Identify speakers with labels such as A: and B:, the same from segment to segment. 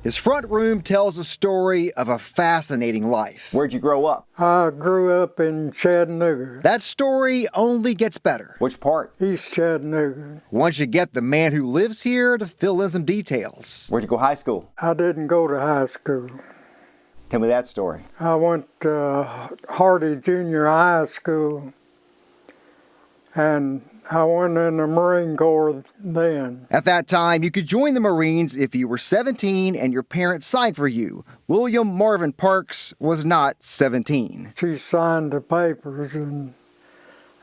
A: His front room tells a story of a fascinating life.
B: Where'd you grow up?
C: I grew up in Chattanooga.
A: That story only gets better.
B: Which part?
C: East Chattanooga.
A: Once you get the man who lives here to fill in some details.
B: Where'd you go high school?
C: I didn't go to high school.
B: Tell me that story.
C: I went to Hardy Junior High School, and I went in the Marine Corps then.
A: At that time, you could join the Marines if you were 17 and your parents signed for you. William Marvin Parks was not 17.
C: She signed the papers, and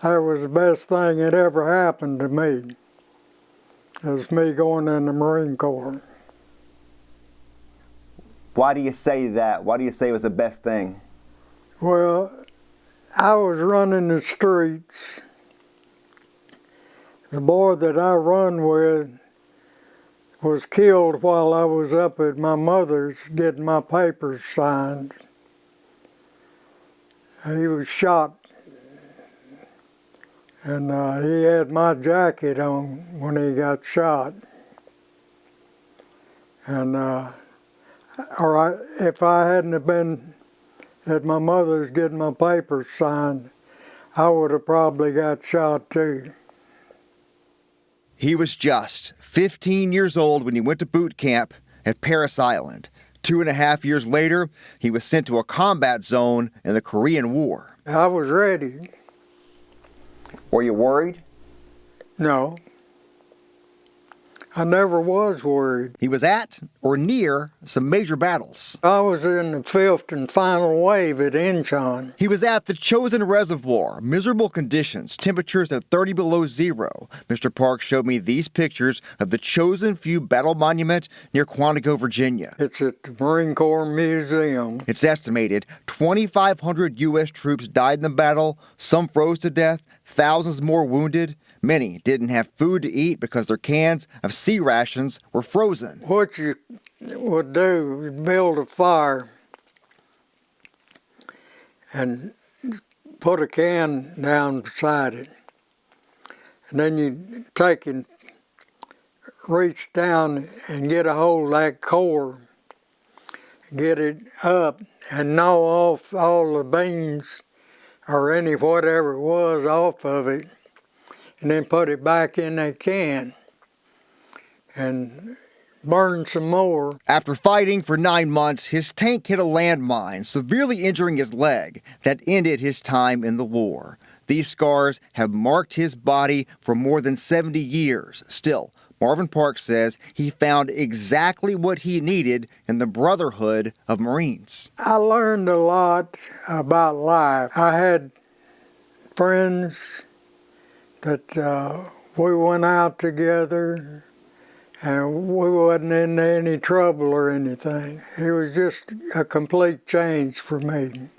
C: that was the best thing that ever happened to me. It was me going in the Marine Corps.
B: Why do you say that? Why do you say it was the best thing?
C: Well, I was running the streets. The boy that I run with was killed while I was up at my mother's getting my papers signed. He was shot, and he had my jacket on when he got shot. And if I hadn't have been at my mother's getting my papers signed, I would have probably got shot too.
A: He was just 15 years old when he went to boot camp at Parris Island. 2.5 years later, he was sent to a combat zone in the Korean War.
C: I was ready.
B: Were you worried?
C: No. I never was worried.
A: He was at or near some major battles.
C: I was in the fifth and final wave at Incheon.
A: He was at the Chosin Reservoir, miserable conditions, temperatures at 30 below zero. Mr. Parks showed me these pictures of the Chosin Few Battle Monument near Quantico, Virginia.
C: It's at the Marine Corps Museum.
A: It's estimated 2,500 U.S. troops died in the battle, some froze to death, thousands more wounded. Many didn't have food to eat because their cans of sea rations were frozen.
C: What you would do is build a fire and put a can down beside it. And then you take and reach down and get a hold of that core, get it up and gnaw off all the beans or any whatever it was off of it, and then put it back in that can and burn some more.
A: After fighting for 9 months, his tank hit a landmine, severely injuring his leg. That ended his time in the war. These scars have marked his body for more than 70 years. Still, Marvin Parks says he found exactly what he needed in the brotherhood of Marines.
C: I learned a lot about life. I had friends that we went out together, and we wasn't in any trouble or anything. It was just a complete change for me.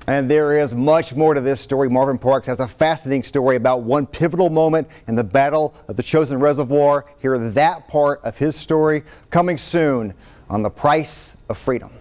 B: And there is much more to this story. Marvin Parks has a fascinating story about one pivotal moment in the Battle of the Chosin Reservoir. Hear that part of his story coming soon on The Price of Freedom.